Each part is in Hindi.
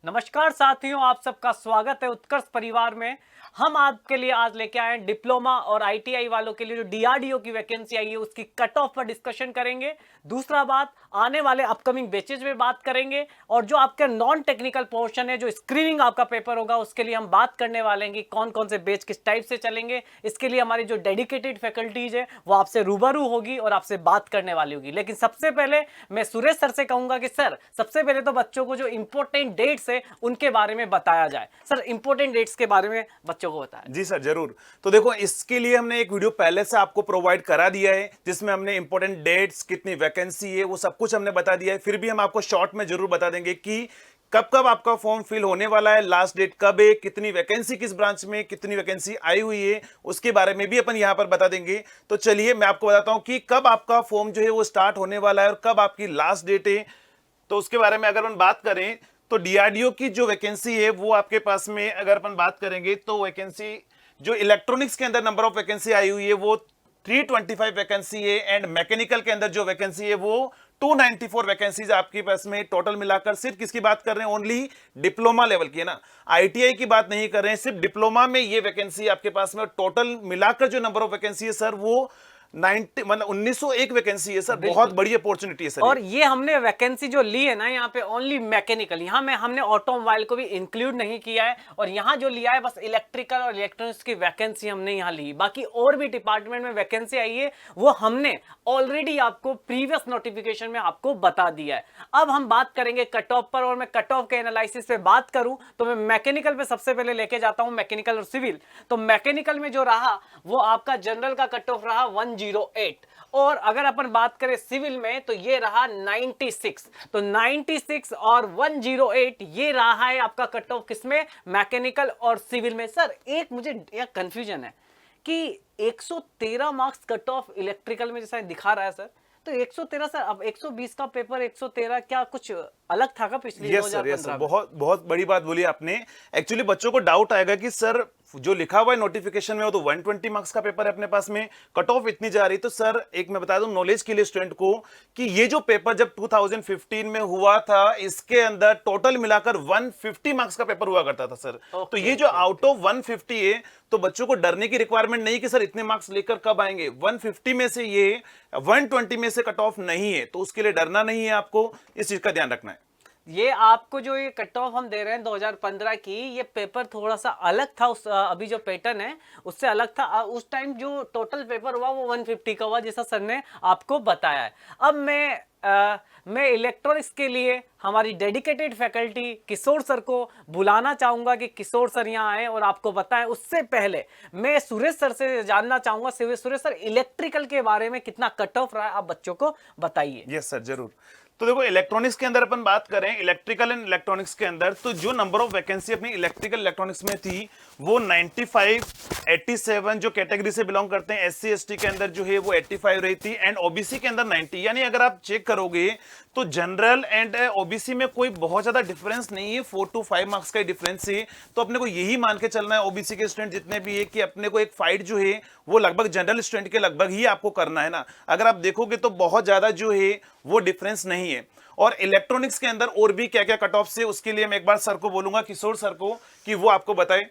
नमस्कार साथियों, आप सबका स्वागत है उत्कर्ष परिवार में। हम आपके लिए आज लेके आए हैं डिप्लोमा और आईटीआई वालों के लिए जो डीआरडीओ की वैकेंसी आई है उसकी कट ऑफ पर डिस्कशन करेंगे। दूसरा बात, आने वाले अपकमिंग बैचेज में बात करेंगे और जो आपका नॉन टेक्निकल पोर्शन है, जो स्क्रीनिंग आपका पेपर होगा, उसके लिए हम बात करने वाले हैं कि कौन कौन से बैच किस टाइप से चलेंगे। इसके लिए हमारी जो डेडिकेटेड फैकल्टीज है वो आपसे रूबरू होगी और आपसे बात करने वाली होगी। लेकिन सबसे पहले मैं सुरेश सर से कहूंगा कि सर, सबसे पहले तो बच्चों को जो इंपॉर्टेंट डेट्स है उनके बारे में बताया जाए। सर, इंपॉर्टेंट डेट्स के बारे में बच्चों को बताया। जी सर, जरूर। तो देखो, इसके लिए हमने एक वीडियो पहले से आपको प्रोवाइड करा दिया है जिसमें हमने इंपॉर्टेंट डेट्स, कितनी वैकेंसी है, वो सब कुछ हमने बता दिया है। फिर भी हम आपको शॉर्ट में जरूर बता देंगे कि कब कब आपका फॉर्म फिल होने वाला है, लास्ट डेट कब है, कितनी वैकेंसी किस ब्रांच में, कितनी वैकेंसी आई हुई है, उसके बारे में भी अपन यहां पर बता देंगे। तो चलिए मैं आपको बताता हूं कि कब आपका फॉर्म जो है वो स्टार्ट होने वाला है और कब आपकी लास्ट डेट है। तो उसके बारे में अगर हम बात करें तो डीआरडीओ की जो वैकेंसी है वो आपके पास में अगर अपन बात करेंगे तो वैकेंसी जो इलेक्ट्रॉनिक्स के अंदर नंबर ऑफ वैकेंसी आई हुई है वो 325 वैकेंसी है एंड मैकेनिकल के अंदर जो वैकेंसी है वो 294 वैकेंसीज आपके पास में टोटल मिलाकर। सिर्फ किसकी बात कर रहे हैं? ओनली डिप्लोमा लेवल की है ना, आईटीआई की बात नहीं कर रहे हैं। सिर्फ डिप्लोमा में ये वैकेंसी आपके पास में टोटल मिलाकर जो नंबर ऑफ वैकेंसी है सर वो 90 मतलब 1901 वैकेंसी है सर। बहुत बड़ी अपॉर्चुनिटी है सर। और ये हमने वैकेंसी जो ली है ना यहाँ पे ओनली मैकेनिकल, यहाँ में हमने ऑटोमोबाइल को भी इंक्लूड नहीं किया है। और यहाँ जो लिया है बस इलेक्ट्रिकल और इलेक्ट्रॉनिक्स की वैकेंसी हमने यहाँ ली। बाकी और भी डिपार्टमेंट में वैकेंसी आई है वो हमने ऑलरेडी आपको प्रीवियस नोटिफिकेशन में आपको बता दिया है। अब हम बात करेंगे कट ऑफ पर, और मैं कट ऑफ के एनालिसिस पे बात करूं तो मैं मैकेनिकल पे सबसे पहले लेके जाता हूं, मैकेनिकल और सिविल। तो मैकेनिकल में जो रहा वो आपका जनरल का कट ऑफ रहा 108, और अगर अपन बात करें सिविल में तो ये रहा 96। तो 96 और 108 ये रहा है आपका कट ऑफ किसमें? मैकेनिकल और सिविल में। सर, एक मुझे कंफ्यूजन है कि 113 मार्क्स कट ऑफ इलेक्ट्रिकल में जैसा दिखा रहा है सर, तो 113 सर, अब 120 का पेपर 113 क्या कुछ अलग था का पिछले 2015 में? बहुत बहुत बड़ी बात बोली आपने। एक्चुअली बच्चों को डाउट आएगा कि सर जो लिखा हुआ है नोटिफिकेशन में वो तो 120 मार्क्स का पेपर है अपने पास में, कट ऑफ इतनी जा रही। तो सर एक मैं बता दूं नॉलेज के लिए स्टूडेंट को कि ये जो पेपर जब 2015 में हुआ था इसके अंदर टोटल मिलाकर 150 मार्क्स का पेपर हुआ करता था सर। तो ये जो आउट ऑफ 150 है तो बच्चों को डरने की रिक्वायरमेंट नहीं कि सर इतने मार्क्स लेकर कब आएंगे। 150 में से ये 120 में से कट ऑफ नहीं है, तो उसके लिए डरना नहीं है, आपको इस चीज का ध्यान रखना है। ये आपको जो ये कट ऑफ हम दे रहे हैं 2015 की, ये पेपर थोड़ा सा अलग था। उस अभी जो पैटर्न है उससे अलग था। उस टाइम जो टोटल पेपर हुआ वो 150 का हुआ, जैसा सर ने आपको बताया है। अब मैं इलेक्ट्रॉनिक्स के लिए हमारी डेडिकेटेड फैकल्टी किशोर सर को बुलाना चाहूंगा कि किशोर सर यहाँ आए और आपको बताएं। उससे पहले मैं सुरेश सर से जानना चाहूंगा। सुरेश सर, इलेक्ट्रिकल के बारे में कितना कट ऑफ रहा है, आप बच्चों को बताइए। यस सर, जरूर। तो देखो, इलेक्ट्रॉनिक्स के अंदर अपन बात करें, इलेक्ट्रिकल एंड इलेक्ट्रॉनिक्स के अंदर तो जो नंबर ऑफ वैकेंसी अपनी इलेक्ट्रिकल इलेक्ट्रॉनिक्स में थी वो 95, 87 जो कैटेगरी से बिलोंग करते हैं, एससी एसटी के अंदर जो है वो 85 रही थी एंड ओबीसी के अंदर 90। यानी अगर आप चेक करोगे तो जनरल एंड ओबीसी में कोई बहुत ज्यादा डिफरेंस नहीं है, 4 to 5 मार्क्स का डिफरेंस है। तो अपने को यही मान के चलना है ओबीसी के स्टूडेंट जितने भी है कि अपने को एक फाइट जो है वो लगभग जनरल स्टूडेंट के लगभग ही आपको करना है ना। अगर आप देखोगे तो बहुत ज्यादा जो है वो डिफरेंस नहीं है। और इलेक्ट्रॉनिक्स के अंदर और भी क्या क्या कट ऑफ से, उसके लिए मैं एक बार सर को बोलूंगा, किशोर सर को, कि वो आपको बताए।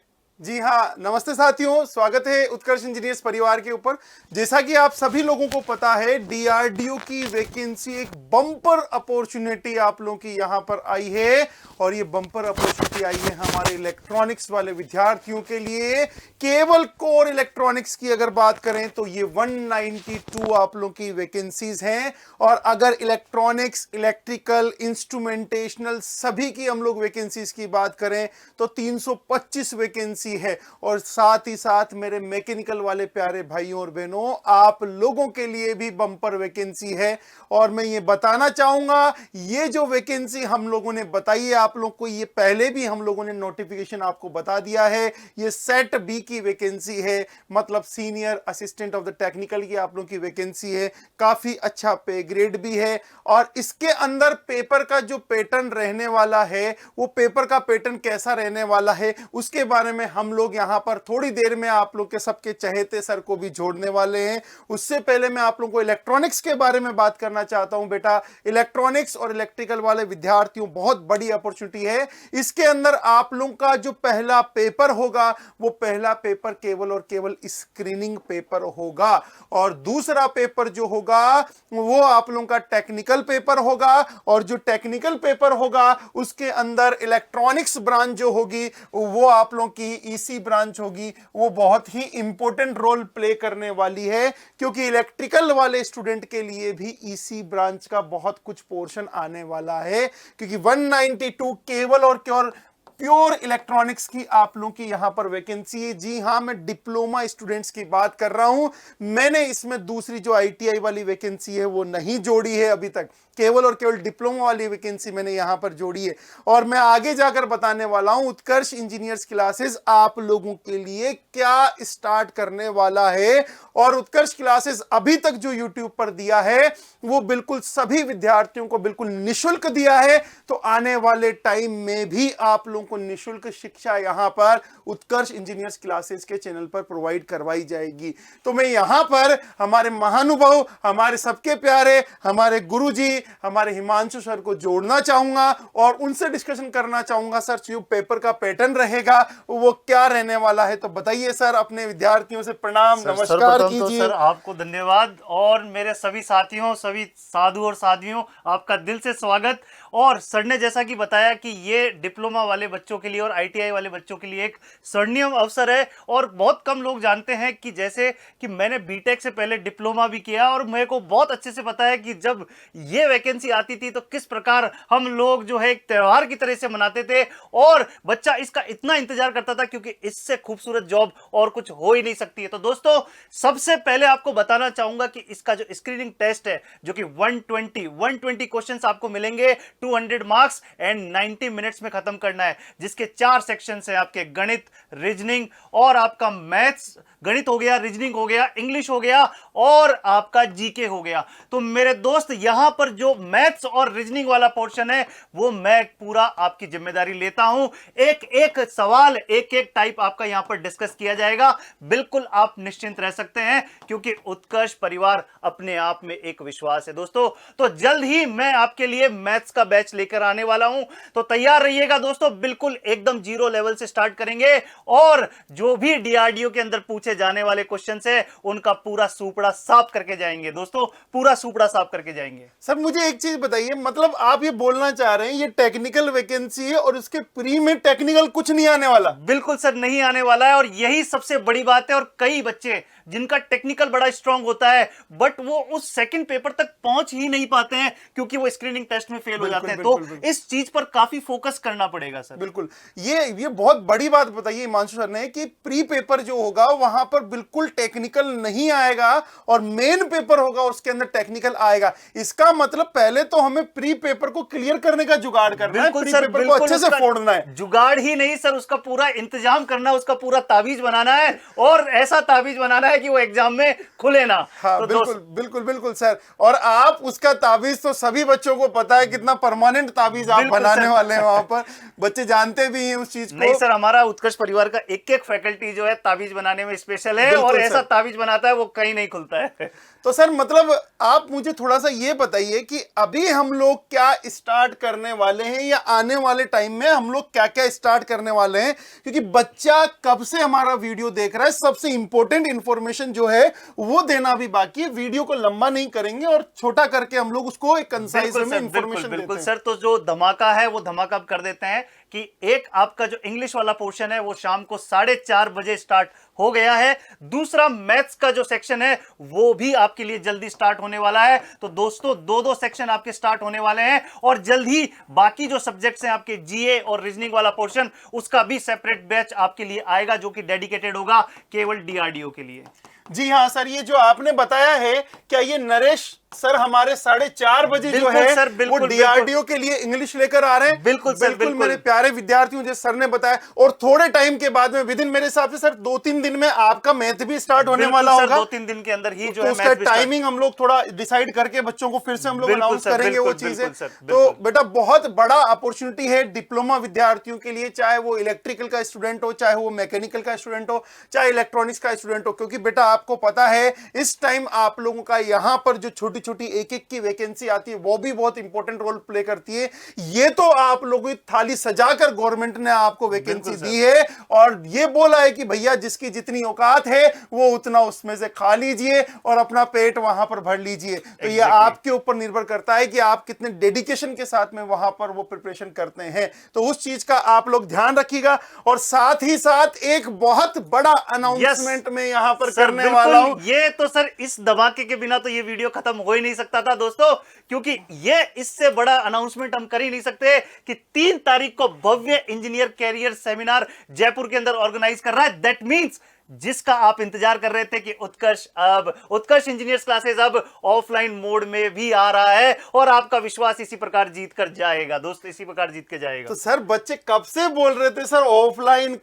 जी हाँ, नमस्ते साथियों, स्वागत है उत्कर्ष इंजीनियर्स परिवार के ऊपर। जैसा कि आप सभी लोगों को पता है, डीआरडीओ की वैकेंसी एक बम्पर अपॉर्चुनिटी आप लोगों की यहां पर आई है, और ये बम्पर अपॉर्चुनिटी आई है हमारे इलेक्ट्रॉनिक्स वाले विद्यार्थियों के लिए। केवल कोर इलेक्ट्रॉनिक्स की अगर बात करें तो ये 192 आप लोगों की वैकेंसीज हैं, और अगर इलेक्ट्रॉनिक्स, इलेक्ट्रिकल, इंस्ट्रूमेंटेशनल सभी की हम लोग वैकेंसीज की बात करें तो 325 वैकेंसी है। और साथ ही साथ मेरे मैकेनिकल वाले प्यारे भाइयों और बहनों, आप लोगों के लिए भी बम्पर वैकेंसी है। और मैं ये बताना चाहूंगा, ये जो वैकेंसी हम लोगों ने बताई है आप लोग को, ये पहले भी हम लोगों ने नोटिफिकेशन आपको बता दिया है। ये सेट बी की वैकेंसी है, मतलब senior assistant of the technical की आप लोग की वैकेंसी है। काफी अच्छा पे ग्रेड भी है, और इसके अंदर पेपर का जो पैटर्न रहने वाला है, वो पेपर का पैटर्न कैसा रहने वाला है उसके बारे में हम लोग यहाँ पर थोड़ी देर में आप लोग के सबके चहेते सर को भी जोड़ने वाले हैं। उससे पहले मैं आप लोगों को इलेक्ट्रॉनिक्स के बारे में बात करना चाहता हूं। बेटा, इलेक्ट्रॉनिक्स और इलेक्ट्रिकल वाले विद्यार्थियों, बहुत बड़ी अपॉर्चुनिटी है। इसके अंदर आप लोगों का जो पहला पेपर होगा वो पहला पेपर केवल और केवल स्क्रीनिंग पेपर होगा, और दूसरा पेपर जो होगा वो आप लोगों का टेक्निकल पेपर होगा। और जो टेक्निकल पेपर होगा उसके अंदर इलेक्ट्रॉनिक्स ब्रांच जो होगी वो आप लोगों की ईसी ब्रांच होगी, वो बहुत ही इंपॉर्टेंट रोल प्ले करने वाली है, क्योंकि इलेक्ट्रिकल वाले स्टूडेंट के लिए भी ईसी ब्रांच का बहुत कुछ पोर्शन आने वाला है, क्योंकि 192 केवल और केवल प्योर इलेक्ट्रॉनिक्स की आप लोगों की यहां पर वैकेंसी है। जी हां, मैं डिप्लोमा स्टूडेंट्स की बात कर रहा हूं। मैंने इसमें दूसरी जो आईटीआई वाली वैकेंसी है वो नहीं जोड़ी है अभी तक, केवल और केवल डिप्लोमा वाली वैकेंसी मैंने यहां पर जोड़ी है। और मैं आगे जाकर बताने वाला हूं उत्कर्ष इंजीनियर्स क्लासेस आप लोगों के लिए क्या स्टार्ट करने वाला है। और उत्कर्ष क्लासेस अभी तक जो यूट्यूब पर दिया है वो बिल्कुल सभी विद्यार्थियों को बिल्कुल निशुल्क दिया है, तो आने वाले टाइम में भी आप लोगों को निशुल्क शिक्षा यहां पर उत्कर्ष इंजीनियर्स क्लासेस के चैनल पर प्रोवाइड करवाई जाएगी। तो मैं यहां पर हमारे महानुभाव, हमारे सबके प्यारे, हमारे गुरुजी, हमारे हिमांशु सर को जोड़ना चाहूंगा और उनसे डिस्कशन करना चाहूंगा। सर, जो पेपर का पैटर्न रहेगा वो क्या रहने वाला है, तो बताइए सर। अपने विद्यार्थियों से प्रणाम, नमस्कार कीजिए। सर, आपको धन्यवाद, और मेरे सभी साथियों, सभी साधु और साध्वियों, आपका दिल से स्वागत। और सर ने जैसा कि बताया कि ये डिप्लोमा वाले बच्चों के लिए और आईटीआई वाले बच्चों के लिए एक स्वर्णिम अवसर है, और बहुत कम लोग जानते हैं कि जैसे कि मैंने बीटेक से पहले डिप्लोमा भी किया, और मेरे को बहुत अच्छे से पता है कि जब ये वैकेंसी आती थी तो किस प्रकार हम लोग जो है एक त्योहार की तरह से मनाते थे, और बच्चा इसका इतना इंतजार करता था, क्योंकि इससे खूबसूरत जॉब और कुछ हो ही नहीं सकती है। तो दोस्तों, सबसे पहले आपको बताना चाहूंगा कि इसका जो स्क्रीनिंग टेस्ट है, जो कि 120 क्वेश्चंस आपको मिलेंगे, 200 मार्क्स एंड 90 मिनट्स में खत्म करना है, जिसके 4 सेक्शंस हैं आपके गणित, रीजनिंग और आपका मैथ्स। गणित हो गया, रीजनिंग हो गया, इंग्लिश हो गया और आपका जीके हो गया। तो मेरे दोस्त, यहां पर जो मैथ्स और रीजनिंग वाला पोर्शन है वो मैं पूरा आपकी जिम्मेदारी लेता हूं। एक एक सवाल, एक एक टाइप आपका यहां पर डिस्कस किया जाएगा। बिल्कुल आप निश्चिंत रह सकते हैं, क्योंकि उत्कर्ष परिवार अपने आप में एक विश्वास है दोस्तों। तो जल्द ही मैं आपके लिए मैथ्स का बैच लेकर आने वाला हूं, तो तैयार रहिएगा दोस्तों। बिल्कुल एकदम जीरो लेवल से स्टार्ट करेंगे, और जो भी डीआरडीओ के अंदर पूछे जाने वाले क्वेश्चंस है उनका पूरा सूपड़ा साफ करके जाएंगे दोस्तों, पूरा सूपड़ा साफ करके जाएंगे। सर, मुझे एक चीज बताइए, मतलब आप ये बोलना चाह रहे हैं ये टेक्निकल वैकेंसी है और उसके प्री में टेक्निकल कुछ नहीं आने वाला? बिल्कुल सर, नहीं आने वाला है, और यही सबसे बड़ी बात है। और कई बच्चे जिनका टेक्निकल बड़ा स्ट्रांग होता है, बट वो उस सेकंड पेपर तक पहुंच ही नहीं पाते हैं, क्योंकि वो स्क्रीनिंग टेस्ट में फेल हो जाते हैं। तो इस चीज पर काफी फोकस करना पड़ेगा सर। बिल्कुल, ये बहुत बड़ी बात बताइए हिमांशु सर ने कि प्री पेपर जो होगा वहां पर बिल्कुल टेक्निकल नहीं आएगा, और मेन पेपर होगा उसके अंदर टेक्निकल आएगा। इसका मतलब पहले तो हमें प्री पेपर को क्लियर करने का जुगाड़ करना है, प्री पेपर को अच्छे से फोड़ना है। जुगाड़ ही नहीं सर, उसका पूरा इंतजाम करना, उसका पूरा ताबीज बनाना है, और ऐसा ताबीज बनाना है कि वो एग्जाम में खुले ना। हाँ, तो बिल्कुल बिल्कुल बिल्कुल सर। और आप उसका ताबीज तो सभी बच्चों को पता है, कितना परमानेंट ताबीज आप बनाने वाले हैं वहां पर, बच्चे जानते भी हैं उस चीज को। नहीं सर, हमारा उत्कर्ष परिवार का एक एक फैकल्टी जो है ताबीज बनाने में स्पेशल है, और ऐसा ताबीज बनाता है वो कहीं नहीं खुलता है। तो सर, मतलब आप मुझे थोड़ा सा ये बताइए कि अभी हम लोग क्या स्टार्ट करने वाले हैं, या आने वाले टाइम में हम लोग क्या क्या स्टार्ट करने वाले हैं, क्योंकि बच्चा कब से हमारा वीडियो देख रहा है, सबसे इंपॉर्टेंट इंफॉर्मेशन जो है वो देना भी बाकी है। वीडियो को लंबा नहीं करेंगे और छोटा करके हम लोग उसको एक कंसाइज में इंफॉर्मेशन बिल्कुल सर। तो जो धमाका है वो धमाका अब कर देते हैं कि एक आपका जो इंग्लिश वाला पोर्शन है वो शाम को 4:30 बजे स्टार्ट हो गया है। दूसरा मैथ्स का जो सेक्शन है वो भी आपके लिए जल्दी स्टार्ट होने वाला है। तो दोस्तों, दो सेक्शन आपके स्टार्ट होने वाले हैं, और जल्द ही बाकी जो सब्जेक्ट्स हैं आपके जीए और रीजनिंग वाला पोर्शन, उसका भी सेपरेट बैच आपके लिए आएगा, जो कि डेडिकेटेड होगा केवल डीआरडीओ के लिए। जी हाँ सर, ये जो आपने बताया है, क्या ये नरेश सर हमारे 4:30 बजे जो बिल्कुल है सर, वो बिल्कुल, डीआरडीओ के लिए इंग्लिश लेकर आ रहे हैं। बिल्कुल सर, बिल्कुल। मेरे प्यारे विद्यार्थियों, जैसे सर ने बताया, और थोड़े टाइम के बाद में विदिन मेरे हिसाब से सर 2-3 दिन में आपका मैथ भी स्टार्ट होने बिल्कुल वाला सर, होगा। 2-3 दिन के अंदर ही जो तो है उसका मैथ भी स्टार्ट- टाइमिंग हम लोग थोड़ा डिसाइड करके बच्चों को फिर से हम लोग बिल्कुल अनाउंस सर, करेंगे वो बिल्कुल, चीजें। बिल्कुल सर, तो बिल्कुल। बेटा बहुत बड़ा अपॉर्चुनिटी है डिप्लोमा विद्यार्थियों के लिए, चाहे वो इलेक्ट्रिकल का स्टूडेंट हो, चाहे वो मैकेनिकल का स्टूडेंट हो, चाहे इलेक्ट्रॉनिक्स का स्टूडेंट हो, क्योंकि बेटा आपको पता है इस टाइम आप लोगों का यहां पर जो छोटी छोटी एक एक की वैकेंसी आती है वो भी बहुत इंपॉर्टेंट रोल प्ले करती है। ये तो आप लोगों की थाली सजाकर गवर्नमेंट ने आपको वैकेंसी दी है और ये बोला है कि भैया जिसकी जितनी औकात है वो उतना उसमें से खा लीजिए और अपना पेट वहां पर भर लीजिए। तो ये आपके ऊपर निर्भर करता है कि आप कितने डेडिकेशन के साथ में वहां पर वो प्रिपरेशन करते हैं। तो उस चीज का आप लोग ध्यान रखिएगा और साथ ही साथ एक बहुत बड़ा अनाउंसमेंट में यहां पर सर, करने वाला हूं। ये तो सर इस धमाके के बिना तो ये वीडियो खत्म हो ही नहीं सकता था दोस्तों, क्योंकि ये इससे बड़ा अनाउंसमेंट हम कर ही नहीं सकते कि 3 तारीख को भव्य इंजीनियर कैरियर सेमिनार जयपुर के अंदर ऑर्गेनाइज कर रहा है। दैट मींस जिसका आप इंतजार कर रहे थे कि उत्कर्ष इंजीनियर्स क्लासेस अब ऑफलाइन मोड में भी आ रहा है और आपका विश्वास इसी प्रकार जीत कर जाएगा दोस्त, इसी प्रकार जीत के जाएगा। तो सर बच्चे कब से बोल रहे थे सर ऑफलाइन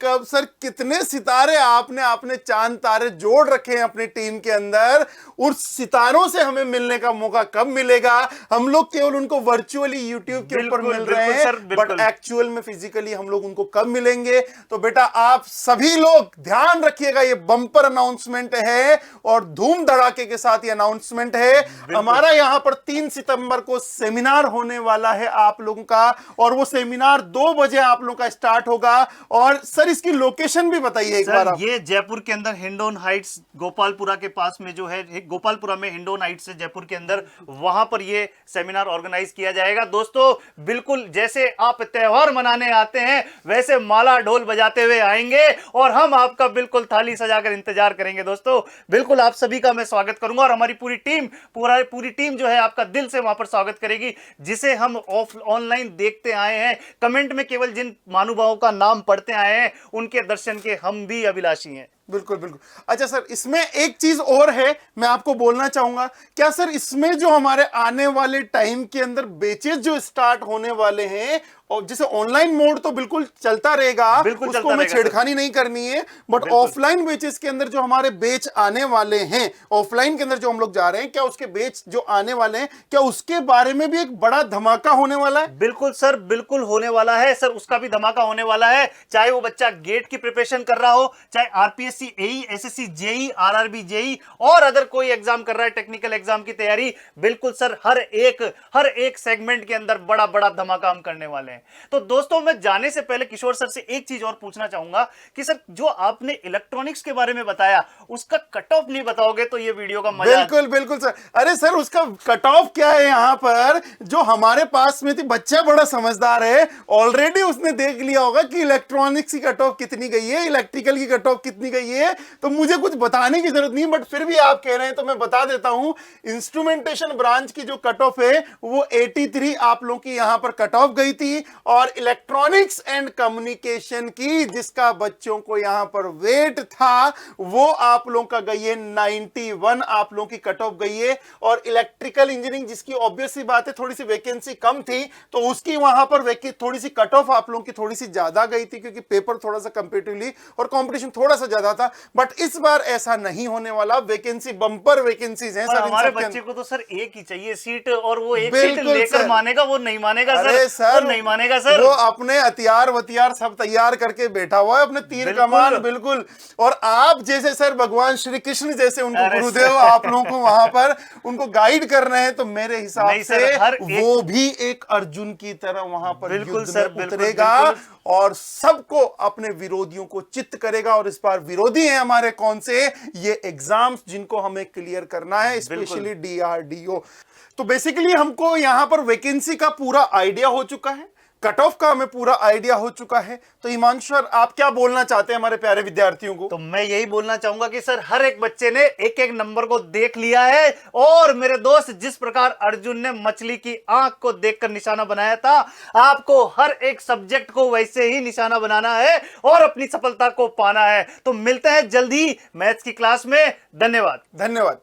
कब सर, कितने सितारे आपने अपने चांद तारे जोड़ रखे हैं अपनी टीम के अंदर, उस सितारों से हमें मिलने का मौका कब मिलेगा? हम लोग केवल उनको वर्चुअली यूट्यूब के ऊपर मिल रहे हैं, बट एक्चुअल में फिजिकली हम लोग उनको कब मिलेंगे? तो बेटा आप सभी लोग ध्यान रखिएगा, ये बम्पर अनाउंसमेंट है और धूम धड़ाके के साथ ये अनाउंसमेंट है। हमारा यहां पर 3 सितंबर को सेमिनार होने वाला है आप लोगों का और वो सेमिनार 2 बजे आप लोगों का स्टार्ट होगा। और सर इसकी लोकेशन भी बताइए एक बार आप। ये जयपुर के अंदर हिंडौन हाइट्स गोपालपुरा के पास में जो है, गोपालपुरा में हिंडौन हाइट्स है जयपुर के अंदर, वहां पर ये सेमिनार ऑर्गेनाइज किया जाएगा। दोस्तों बिल्कुल जैसे आप त्योहार मनाने आते हैं वैसे माला ढोल बजाते हुए आएंगे और हम आपका बिल्कुल थाली सजाकर इंतजार करेंगे। दोस्तों बिल्कुल आप सभी का मैं स्वागत करूंगा और हमारी पूरी टीम जो है आपका दिल से वहां पर स्वागत करेगी, जिसे हम ऑनलाइन देखते आए हैं। कमेंट में केवल जिन महानुभावों का नाम पढ़ते आए हैं उनके दर्शन के हम भी अभिलाषी हैं। बिल्कुल बिल्कुल। अच्छा सर इसमें एक चीज और है मैं आपको बोलना चाहूंगा, क्या सर इसमें जो हमारे आने वाले टाइम के अंदर बैचेस जो स्टार्ट होने वाले हैं, और जैसे ऑनलाइन मोड तो बिल्कुल चलता रहेगा, उसको हमें छेड़खानी नहीं करनी है, बट ऑफलाइन बैचेस के अंदर जो हमारे बैच आने वाले हैं, ऑफलाइन के अंदर जो हम लोग जा रहे हैं, क्या उसके बैच जो आने वाले हैं, क्या उसके बारे में भी एक बड़ा धमाका होने वाला है? बिल्कुल सर, बिल्कुल होने वाला है सर, उसका भी धमाका होने वाला है। चाहे वो बच्चा गेट की प्रिपरेशन कर रहा हो, चाहे आरपीएससी, एई, एसएससी, जेई, आरआरबी, जेई और अदर कोई एग्जाम कर रहा है, टेक्निकल एग्जाम की तैयारी, बिल्कुल सर हर एक सेगमेंट के अंदर बड़ा बड़ा धमाका हम करने वाले हैं। तो दोस्तों मैं जाने से पहले किशोर सर से एक चीज और पूछना चाहूंगा कि सर जो आपने इलेक्ट्रॉनिक्स के बारे में बताया उसका कट ऑफ नहीं बताओगे तो ये वीडियो का मजा। बिल्कुल बिल्कुल सर। अरे सर उसका कट ऑफ क्या है, यहाँ पर जो हमारे पास में थी, बच्चा बड़ा समझदार है, ऑलरेडी उसने देख लिया होगा कि इलेक्ट्रॉनिक्स की कट ऑफ कितनी गई है, इलेक्ट्रिकल की कट ऑफ कितनी गई है, तो मुझे कुछ बताने की जरूरत नहीं, बट फिर भी आप कह रहे हैं तो मैं बता देता हूं। इंस्ट्रूमेंटेशन ब्रांच की जो कट ऑफ है वो 83 आप लोगों की यहां पर कट ऑफ गई थी, और इलेक्ट्रॉनिक्स एंड कम्युनिकेशन की जिसका बच्चों को यहां पर वेट था वो आप लोगों का गई है 91 आप लोगों की कट ऑफ गई है। और इलेक्ट्रिकल इंजीनियरिंग जिसकी ऑब्वियस सी बात है थोड़ी सी वैकेंसी कम थी तो उसकी वहां पर थोड़ी सी कट ऑफ आप लोगों की थोड़ी सी ज्यादा गई थी, क्योंकि पेपर थोड़ा सा कंपेटिवली और कंपटीशन थोड़ा सा ज्यादा था। बट इस बार ऐसा नहीं होने वाला, वैकेंसी बंपर वैकेंसीज हैं सर। हमारे बच्चे को तो सर एक ही चाहिए सीट, और वो एक सीट लेकर मानेगा, वो नहीं मानेगा सर, वो नहीं मानेगा सर, वो अपने हथियार वथियार सब तैयार करके बैठा हुआ है, अपने तीर कमान बिल्कुल। और आप जैसे सर भगवान श्री कृष्ण जैसे उनको गुरुदेव आप लोगों को वहां पर उनको गाइड कर रहे हैं, तो मेरे हिसाब से वो भी एक अर्जुन की तरह वहां पर युद्ध में उतरेगा और सबको अपने विरोधियों को चित्त करेगा। और इस बार विरोधी हैं हमारे कौन से? ये एग्जाम्स जिनको हमें क्लियर करना है, स्पेशली डीआरडीओ। तो बेसिकली हमको यहां पर वैकेंसी का पूरा आइडिया हो चुका है, कट ऑफ का हमें पूरा आइडिया हो चुका है। तो हिमांशु सर आप क्या बोलना चाहते हैं हमारे प्यारे विद्यार्थियों को? तो मैं यही बोलना चाहूंगा कि सर हर एक बच्चे ने एक एक नंबर को देख लिया है, और मेरे दोस्त जिस प्रकार अर्जुन ने मछली की आंख को देखकर निशाना बनाया था, आपको हर एक सब्जेक्ट को वैसे ही निशाना बनाना है और अपनी सफलता को पाना है। तो मिलते हैं जल्दी मैथ्स की क्लास में। धन्यवाद। धन्यवाद।